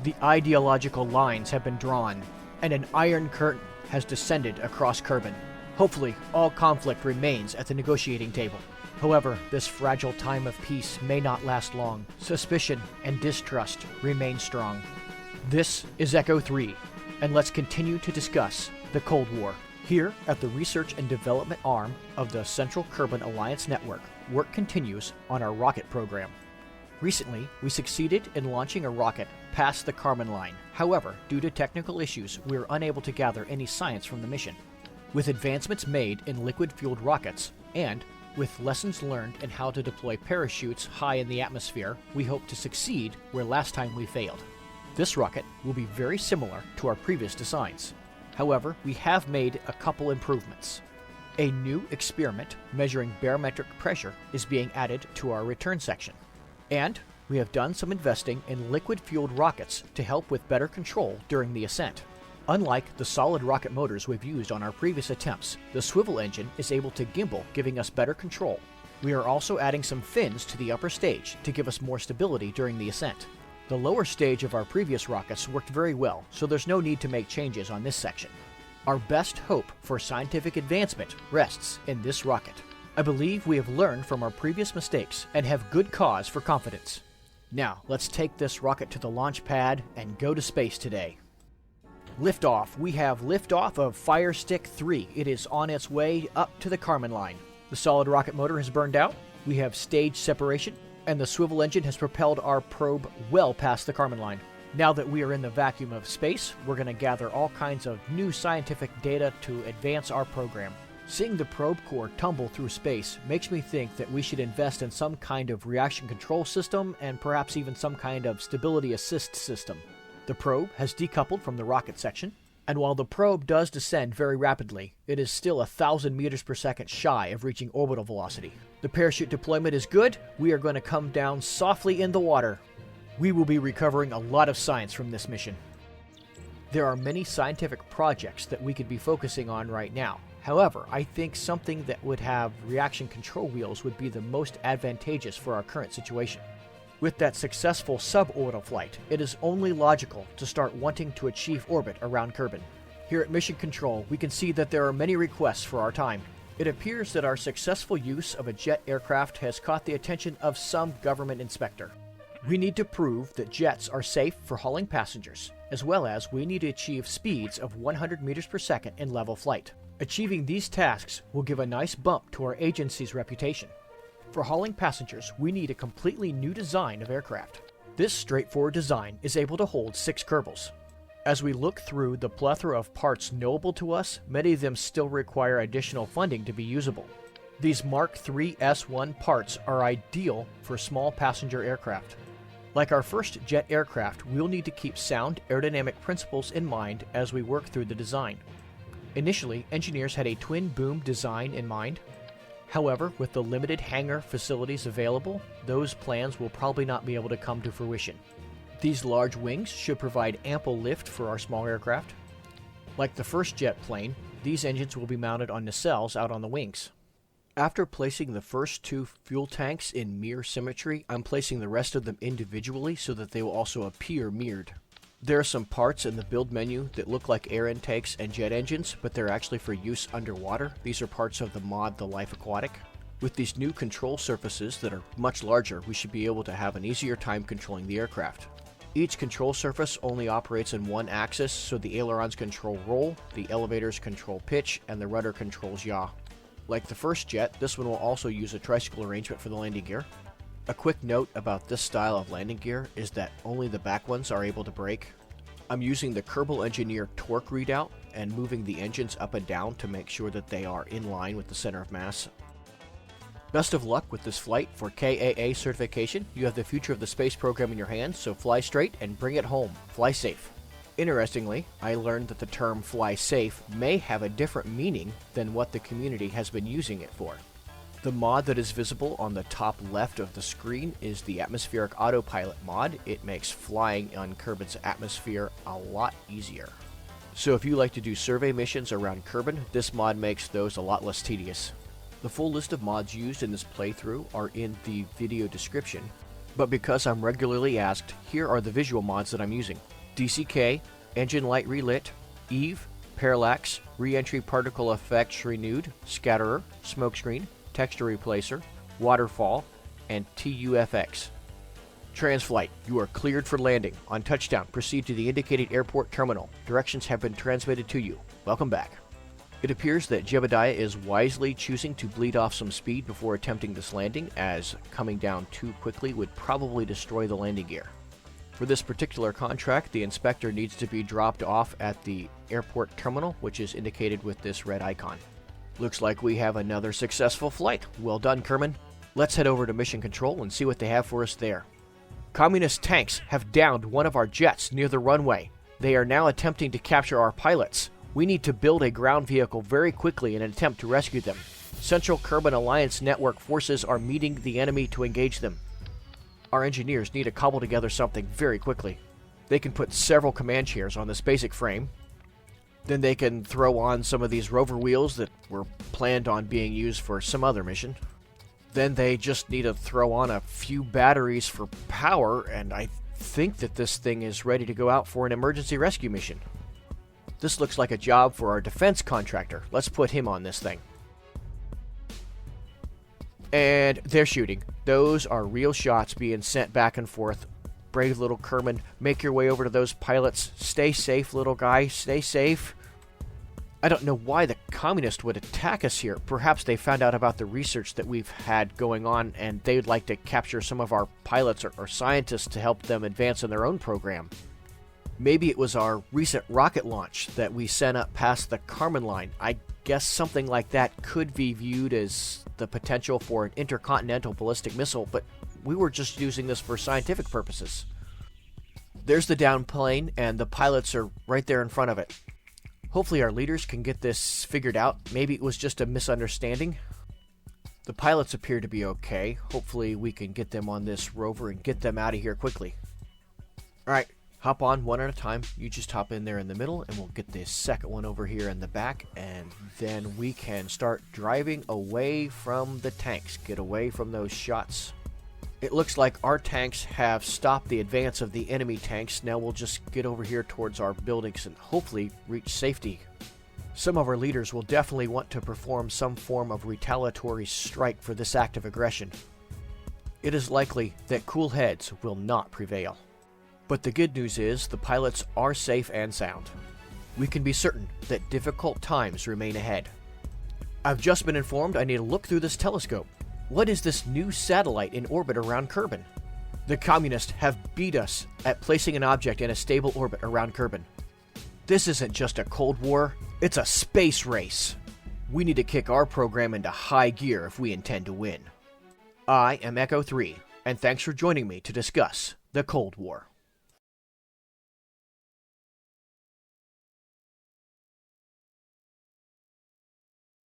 The ideological lines have been drawn, and an iron curtain has descended across Kerbin. Hopefully, all conflict remains at the negotiating table. However, this fragile time of peace may not last long. Suspicion and distrust remain strong. This is Echo 3, and let's continue to discuss the Cold War. Here at the Research and Development arm of the Central Kerbin Alliance Network, work continues on our rocket program. Recently, we succeeded in launching a rocket past the Kármán line. However, due to technical issues, we were unable to gather any science from the mission. With advancements made in liquid-fueled rockets, and with lessons learned in how to deploy parachutes high in the atmosphere, we hope to succeed where last time we failed. This rocket will be very similar to our previous designs. However, we have made a couple improvements. A new experiment measuring barometric pressure is being added to our return section. And we have done some investing in liquid-fueled rockets to help with better control during the ascent. Unlike the solid rocket motors we've used on our previous attempts, the swivel engine is able to gimbal, giving us better control. We are also adding some fins to the upper stage to give us more stability during the ascent. The lower stage of our previous rockets worked very well, so there's no need to make changes on this section. Our best hope for scientific advancement rests in this rocket. I believe we have learned from our previous mistakes and have good cause for confidence. Now, let's take this rocket to the launch pad and go to space today. Liftoff. We have liftoff of Firestick 3. It is on its way up to the Kármán line. The solid rocket motor has burned out. We have stage separation, and the swivel engine has propelled our probe well past the Kármán line. Now that we are in the vacuum of space, we're going to gather all kinds of new scientific data to advance our program. Seeing the probe core tumble through space makes me think that we should invest in some kind of reaction control system and perhaps even some kind of stability assist system. The probe has decoupled from the rocket section, and while the probe does descend very rapidly, it is still 1,000 meters per second shy of reaching orbital velocity. The parachute deployment is good. We are going to come down softly in the water. We will be recovering a lot of science from this mission. There are many scientific projects that we could be focusing on right now. However, I think something that would have reaction control wheels would be the most advantageous for our current situation. With that successful suborbital flight, it is only logical to start wanting to achieve orbit around Kerbin. Here at Mission Control, we can see that there are many requests for our time. It appears that our successful use of a jet aircraft has caught the attention of some government inspector. We need to prove that jets are safe for hauling passengers, as well as we need to achieve speeds of 100 meters per second in level flight. Achieving these tasks will give a nice bump to our agency's reputation. For hauling passengers, we need a completely new design of aircraft. This straightforward design is able to hold 6 Kerbals. As we look through the plethora of parts knowable to us, many of them still require additional funding to be usable. These Mark III S1 parts are ideal for small passenger aircraft. Like our first jet aircraft, we'll need to keep sound aerodynamic principles in mind as we work through the design. Initially, engineers had a twin boom design in mind. However, with the limited hangar facilities available, those plans will probably not be able to come to fruition. These large wings should provide ample lift for our small aircraft. Like the first jet plane, these engines will be mounted on nacelles out on the wings. After placing the first 2 fuel tanks in mirror symmetry, I'm placing the rest of them individually so that they will also appear mirrored. There are some parts in the build menu that look like air intakes and jet engines, but they're actually for use underwater. These are parts of the mod The Life Aquatic. With these new control surfaces that are much larger, we should be able to have an easier time controlling the aircraft. Each control surface only operates in one axis, so the ailerons control roll, the elevators control pitch, and the rudder controls yaw. Like the first jet, this one will also use a tricycle arrangement for the landing gear. A quick note about this style of landing gear is that only the back ones are able to brake. I'm using the KerbalEngineer torque readout and moving the engines up and down to make sure that they are in line with the center of mass. Best of luck with this flight for KAA certification. You have the future of the space program in your hands, so fly straight and bring it home. Fly safe. Interestingly, I learned that the term fly safe may have a different meaning than what the community has been using it for. The mod that is visible on the top left of the screen is the AtmosphereAutopilot mod. It makes flying on Kerbin's atmosphere a lot easier. So if you like to do survey missions around Kerbin, this mod makes those a lot less tedious. The full list of mods used in this playthrough are in the video description. but because I'm regularly asked, here are the visual mods that I'm using. DCK, EngineLightRelit, Eve, Parallax, Reentry Particle Effects Renewed, Scatterer, Smokescreen, Texture Replacer, Waterfall, and TUFX. Transflight, you are cleared for landing. On touchdown, proceed to the indicated airport terminal. Directions have been transmitted to you. Welcome back. It appears that Jebediah is wisely choosing to bleed off some speed before attempting this landing, as coming down too quickly would probably destroy the landing gear. For this particular contract, the inspector needs to be dropped off at the airport terminal, which is indicated with this red icon. Looks like we have another successful flight. Well done, Kerman. Let's head over to Mission Control and see what they have for us there. Communist tanks have downed one of our jets near the runway. They are now attempting to capture our pilots. We need to build a ground vehicle very quickly in an attempt to rescue them. Central Kerbin Alliance network forces are meeting the enemy to engage them. Our engineers need to cobble together something very quickly. They can put several command chairs on this basic frame. Then they can throw on some of these rover wheels that were planned on being used for some other mission. Then they just need to throw on a few batteries for power, and I think that this thing is ready to go out for an emergency rescue mission. This looks like a job for our defense contractor. Let's put him on this thing. And they're shooting. Those are real shots being sent back and forth. Brave little Kerman, make your way over to those pilots. Stay safe, little guy. Stay safe. I don't know why the communists would attack us here. Perhaps they found out about the research that we've had going on, and they'd like to capture some of our pilots or scientists to help them advance in their own program. Maybe it was our recent rocket launch that we sent up past the Kármán line. I guess something like that could be viewed as the potential for an intercontinental ballistic missile, but we were just using this for scientific purposes. There's the down plane, and the pilots are right there in front of it. Hopefully our leaders can get this figured out. Maybe it was just a misunderstanding. The pilots appear to be okay. Hopefully we can get them on this rover and get them out of here quickly. Alright, hop on one at a time. You just hop in there in the middle, and we'll get the second one over here in the back, and then we can start driving away from the tanks. Get away from those shots. It looks like our tanks have stopped the advance of the enemy tanks. Now we'll just get over here towards our buildings and hopefully reach safety. Some of our leaders will definitely want to perform some form of retaliatory strike for this act of aggression. It is likely that cool heads will not prevail. But the good news is the pilots are safe and sound. We can be certain that difficult times remain ahead. I've just been informed I need to look through this telescope. What is this new satellite in orbit around Kerbin? The communists have beat us at placing an object in a stable orbit around Kerbin. This isn't just a Cold War, it's a space race. We need to kick our program into high gear if we intend to win. I am Echo 3, and thanks for joining me to discuss the Cold War.